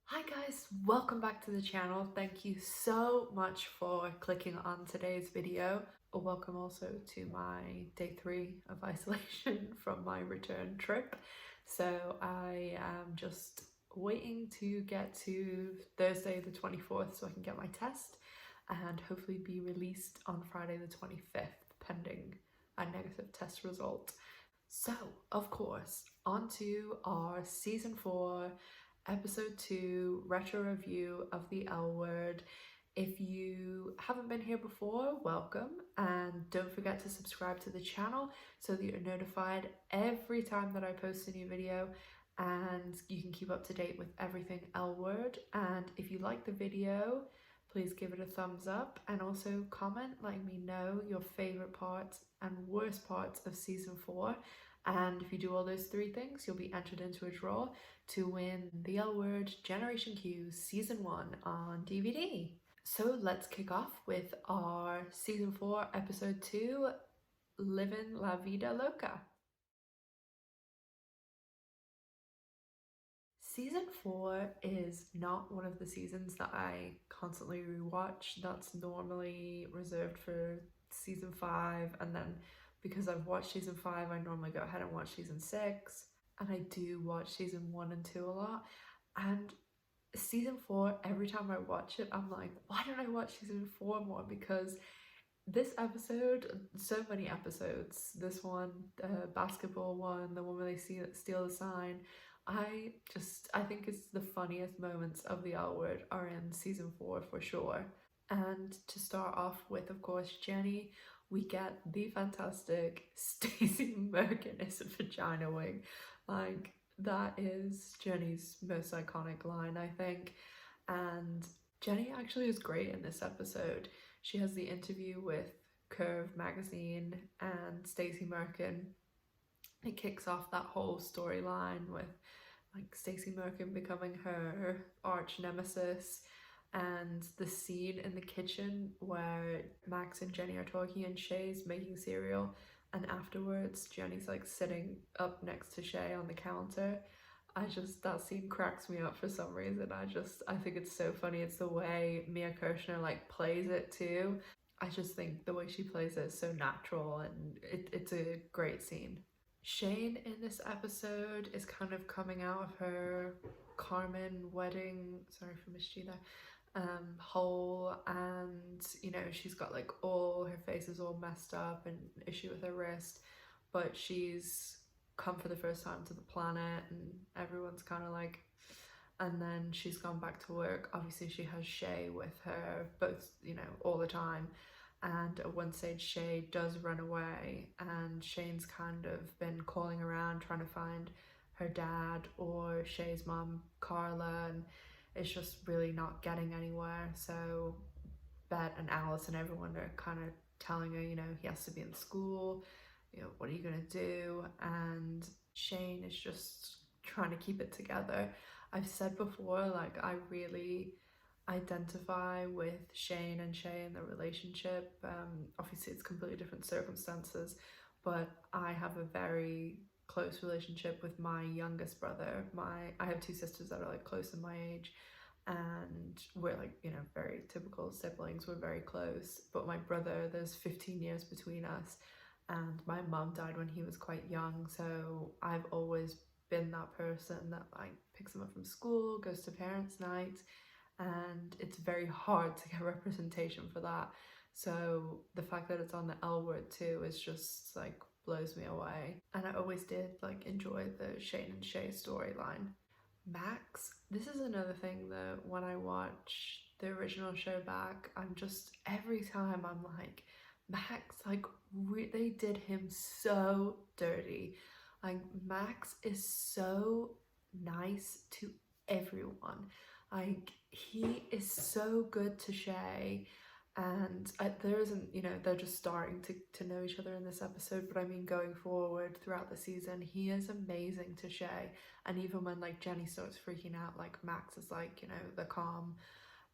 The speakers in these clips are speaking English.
Hi guys, welcome back to the channel. Thank you so much for clicking on today's video. Welcome also to my day 3 of isolation from my return trip. So I am just waiting to get to Thursday the 24th so I can get my test and hopefully be released on Friday the 25th pending a negative test result. So, of course, on to our season 4 episode 2 retro review of the L Word. If you haven't been here before, welcome, and don't forget to subscribe to the channel so that you're notified every time that I post a new video, and you can keep up to date with everything L Word. And if you like the video, please give it a thumbs up and also comment, letting me know your favorite parts and worst parts of season 4. And if you do all those 3 things, you'll be entered into a draw to win the L Word Generation Q Season 1 on DVD. So let's kick off with our Season 4 Episode 2, Livin' La Vida Loca. Season 4 is not one of the seasons that I constantly rewatch. That's normally reserved for Season 5, and then because I've watched Season 5, I normally go ahead and watch Season 6, and I do watch Season 1 and 2 a lot. And Season 4, every time I watch it, I'm like, why don't I watch Season 4 more? Because this episode, so many episodes, this one, the basketball one, the one where they steal the sign, I think it's the funniest moments of the L Word are in season 4 for sure. And to start off with, of course, Jenny, we get the fantastic Stacy Merkin is a vagina wing. Like, that is Jenny's most iconic line, I think. And Jenny actually is great in this episode. She has the interview with Curve magazine and Stacy Merkin. It kicks off that whole storyline with like Stacy Merkin becoming her arch nemesis, and the scene in the kitchen where Max and Jenny are talking and Shay's making cereal, and afterwards Jenny's like sitting up next to Shay on the counter. That scene cracks me up for some reason. I think it's so funny. It's the way Mia Kirshner like plays it too. I just think the way she plays it is so natural, and it's a great scene. Shane in this episode is kind of coming out of her Carmen wedding, sorry for misty there, hole, and you know, she's got like all her face is all messed up and issue with her wrist, but she's come for the first time to the planet and everyone's kind of like, and then she's gone back to work. Obviously she has Shay with her both, you know, all the time, and at one stage Shay does run away and Shane's kind of been calling around trying to find her dad or Shay's mom Carla, and it's just really not getting anywhere. So Bette and Alice and everyone are kind of telling her, you know, he has to be in school, you know, what are you gonna do? And Shane is just trying to keep it together. I've said before, like, I really identify with Shane and Shay in the relationship. Obviously it's completely different circumstances, but I have a very close relationship with my youngest brother. I have 2 sisters that are like close in my age, and we're like, you know, very typical siblings. We're very close, but my brother, there's 15 years between us, and my mum died when he was quite young, so I've always been that person that like picks him up from school, goes to parents' night, and it's very hard to get representation for that. So the fact that it's on the L Word too is just like blows me away. And I always did like enjoy the Shane and Shay storyline. Max, this is another thing that when I watch the original show back, I'm just, every time I'm like, Max, like, they did him so dirty. Like, Max is so nice to everyone. Like, he is so good to Shay, and there isn't, you know, they're just starting to know each other in this episode, but I mean going forward throughout the season, he is amazing to Shay. And even when like Jenny starts freaking out, like Max is like, you know, the calm,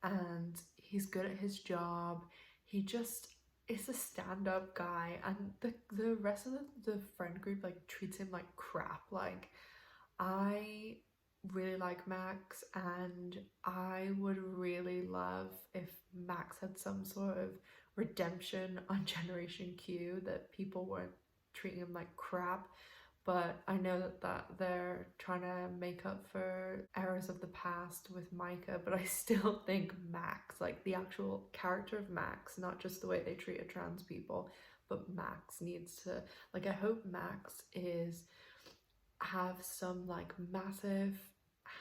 and he's good at his job. He just is a stand-up guy, and the rest of the friend group like treats him like crap. Like, I really like Max, and I would really love if Max had some sort of redemption on Generation Q, that people weren't treating him like crap. But I know that they're trying to make up for errors of the past with Micah, but I still think Max, like the actual character of Max, not just the way they treated trans people, but Max needs to, like, I hope Max is have some like massive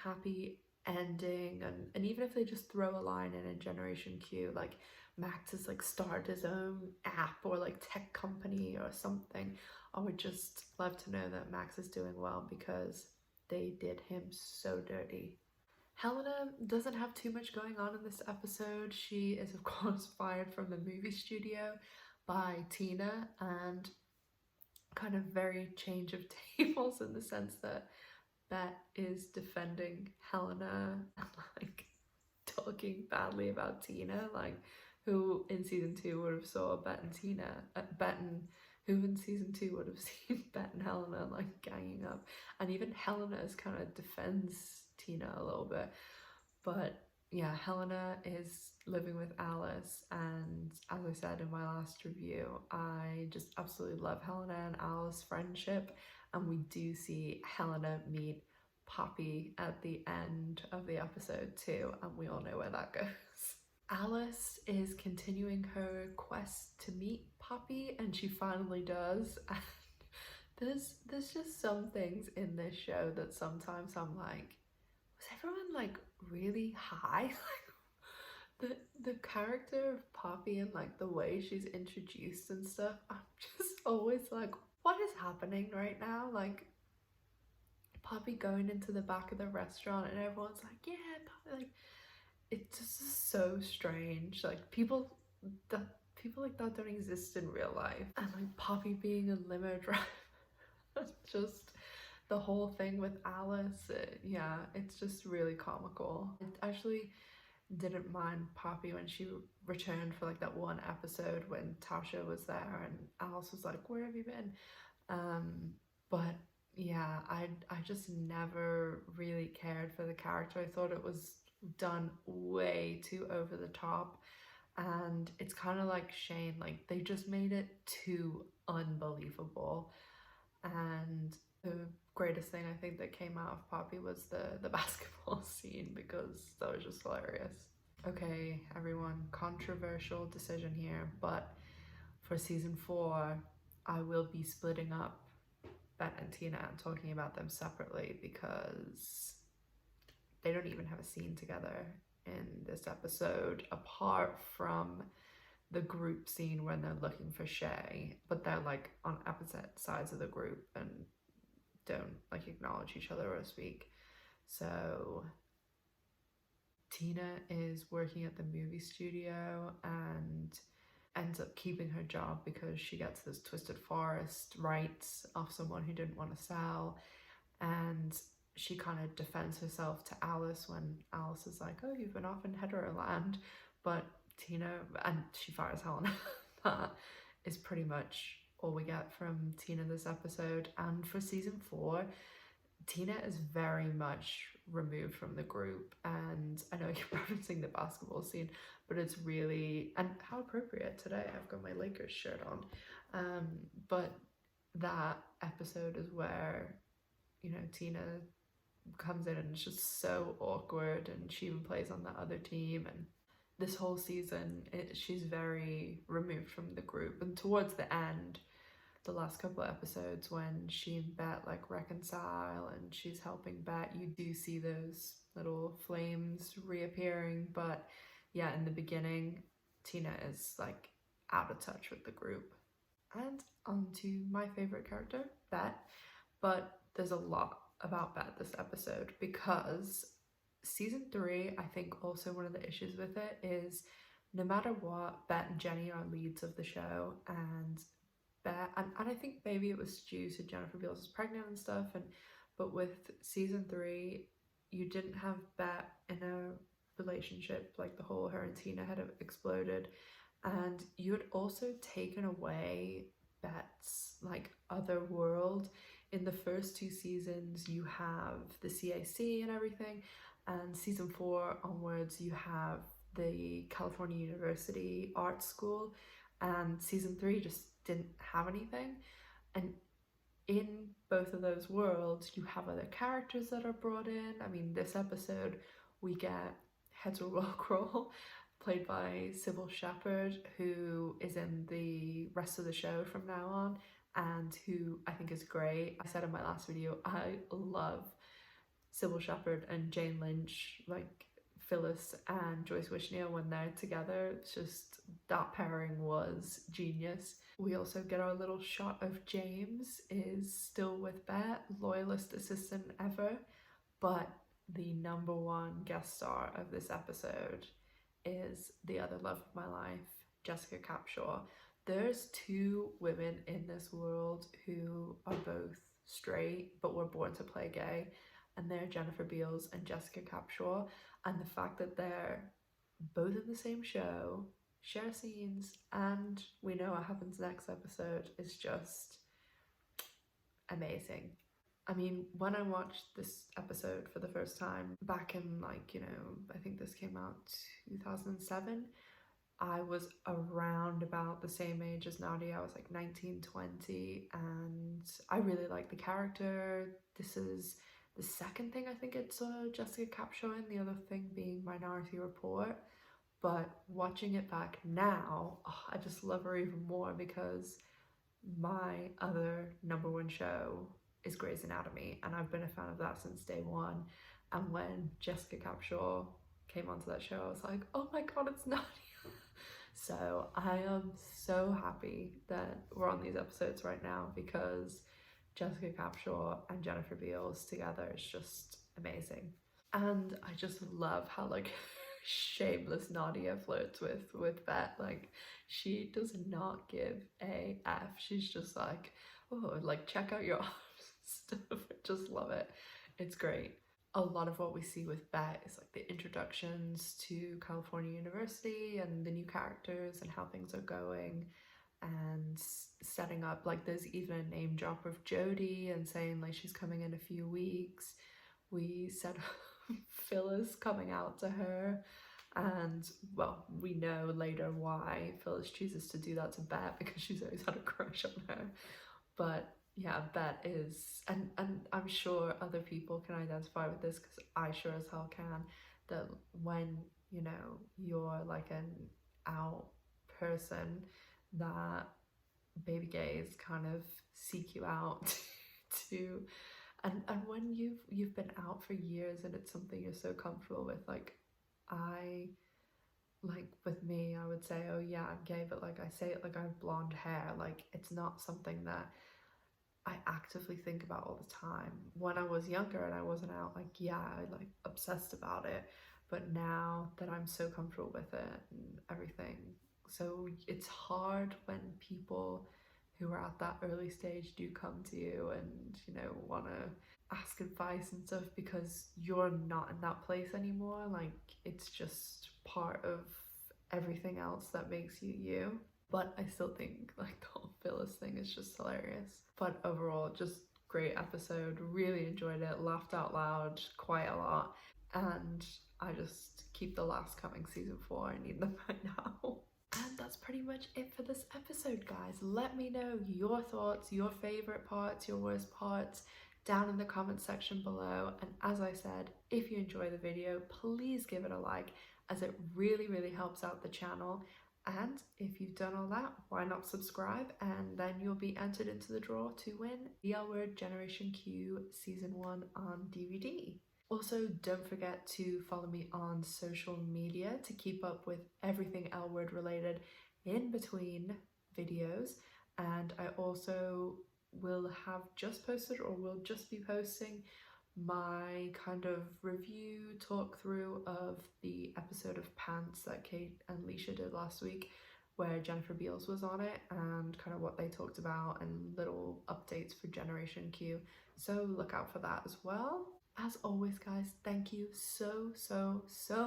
happy ending, and even if they just throw a line in Generation Q, like Max has like started his own app or like tech company or something, I would just love to know that Max is doing well, because they did him so dirty. Helena doesn't have too much going on in this episode. She is of course fired from the movie studio by Tina, and kind of very change of tables in the sense that Bette is defending Helena and like talking badly about Tina, like who in season 2 would have saw Bette and Tina, Bette and who in season 2 would have seen Bette and Helena like ganging up, and even Helena is kind of defends Tina a little bit. But yeah, Helena is living with Alice, and as I said in my last review, I just absolutely love Helena and Alice's friendship, and we do see Helena meet Poppy at the end of the episode too, and we all know where that goes. Alice is continuing her quest to meet Poppy, and she finally does. And there's just some things in this show that sometimes I'm like, was everyone like really high? Like the character of Poppy and like the way she's introduced and stuff, I'm just always like, what is happening right now? Like Poppy going into the back of the restaurant and everyone's like, yeah, Poppy, like it's just so strange. Like people like that don't exist in real life. And like Poppy being a limo driver, just the whole thing with Alice, yeah, it's just really comical. I actually didn't mind Poppy when she returned for like that one episode when Tasha was there and Alice was like, where have you been? But yeah, I just never really cared for the character. I thought it was done way too over the top, and it's kind of like Shane, like they just made it too unbelievable. And the greatest thing I think that came out of Poppy was the basketball scene, because that was just hilarious. Okay, everyone, controversial decision here, but for season 4, I will be splitting up Bette and Tina and talking about them separately, because they don't even have a scene together in this episode apart from the group scene when they're looking for Shay, but they're like on opposite sides of the group and don't like acknowledge each other or speak. So Tina is working at the movie studio and ends up keeping her job because she gets this Twisted Forest rights off someone who didn't want to sell, and she kind of defends herself to Alice when Alice is like, oh, you've been off in hetero land, but Tina, and she fires Helena. That is pretty much all we get from Tina this episode. And for season 4, Tina is very much removed from the group, and I know you're referencing the basketball scene, but it's really, and how appropriate today, I've got my Lakers shirt on, but that episode is where, you know, Tina comes in and it's just so awkward, and she even plays on the other team, and this whole season she's very removed from the group. And towards the end, the last couple of episodes, when she and Bette like reconcile and she's helping Bette, you do see those little flames reappearing. But yeah, in the beginning, Tina is like out of touch with the group. And on to my favorite character, Bette. But there's a lot about Bette this episode, because season 3, I think also one of the issues with it is no matter what, Bette and Jenny are leads of the show, and Bette, and I think maybe it was due to Jennifer Beals is pregnant and stuff, but with season 3, you didn't have Bette in a relationship, like the whole her and Tina had exploded, and you had also taken away Bette's like other world In the first 2 seasons, you have the CAC and everything, and season 4 onwards, you have the California University Art School, and season 3 just didn't have anything. And in both of those worlds, you have other characters that are brought in. I mean, this episode, we get Heather Rockroll, played by Sybil Shepherd, who is in the rest of the show from now on, and who I think is great. I said in my last video, I love Sybil Shepherd and Jane Lynch, like Phyllis and Joyce Wishnell when they're together. It's just, that pairing was genius. We also get our little shot of James is still with Bette, loyalist assistant ever, but the number one guest star of this episode is the other love of my life, Jessica Capshaw. There's 2 women in this world who are both straight but were born to play gay, and they're Jennifer Beals and Jessica Capshaw. And the fact that they're both in the same show, share scenes, and we know what happens next episode is just amazing. I mean, when I watched this episode for the first time back in, like, I think this came out 2007, I was around about the same age as Nadia. I was like 19, 20, and I really like the character. This is the second thing I think it's Jessica Capshaw in, the other thing being Minority Report. But watching it back now, I just love her even more because my other number one show is Grey's Anatomy, and I've been a fan of that since day one. And when Jessica Capshaw came onto that show, I was like, oh my god, it's Nadia. So I am so happy that we're on these episodes right now because Jessica Capshaw and Jennifer Beals together is just amazing. And I just love how, like, shameless Nadia flirts with Bette. Like, she does not give a F. She's just like, oh, like, check out your arms and stuff. I just love it. It's great. A lot of what we see with Bette is like the introductions to California University and the new characters and how things are going, and setting up, like, there's even a name drop of Jodie and saying like she's coming in a few weeks. We set up Phyllis coming out to her, and well, we know later why Phyllis chooses to do that to Bette, because she's always had a crush on her. But yeah, Bette is, and I'm sure other people can identify with this because I sure as hell can, that when you're like an out person, that baby gays kind of seek you out to, and when you've been out for years and it's something you're so comfortable with, like with me, I would say, oh yeah, I'm gay, but like I say it like I have blonde hair. Like, it's not something that I actively think about all the time. When I was younger and I wasn't out, like, yeah, I like obsessed about it, but now that I'm so comfortable with it and everything, so it's hard when people who are at that early stage do come to you and want to ask advice and stuff, because you're not in that place anymore. Like, it's just part of everything else that makes you you. But I still think like the whole Phyllis thing is just hilarious. But overall, just great episode. Really enjoyed it. Laughed out loud quite a lot. And I just keep the last coming, season 4. I need them right now. And that's pretty much it for this episode, guys. Let me know your thoughts, your favorite parts, your worst parts down in the comment section below. And as I said, if you enjoy the video, please give it a like, as it really, really helps out the channel. And if you've done all that, why not subscribe, and then you'll be entered into the draw to win the L Word Generation Q Season 1 on DVD. Also, don't forget to follow me on social media to keep up with everything L Word related in between videos. And I also will have just posted, or will just be posting, my kind of review talk through of the episode of Pants that Kate and Leisha did last week, where Jennifer Beals was on it, and kind of what they talked about and little updates for Generation Q. So look out for that as well. As always, guys, thank you so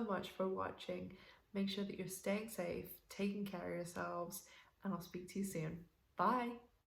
much for watching. Make sure that you're staying safe, taking care of yourselves, and I'll speak to you soon. Bye!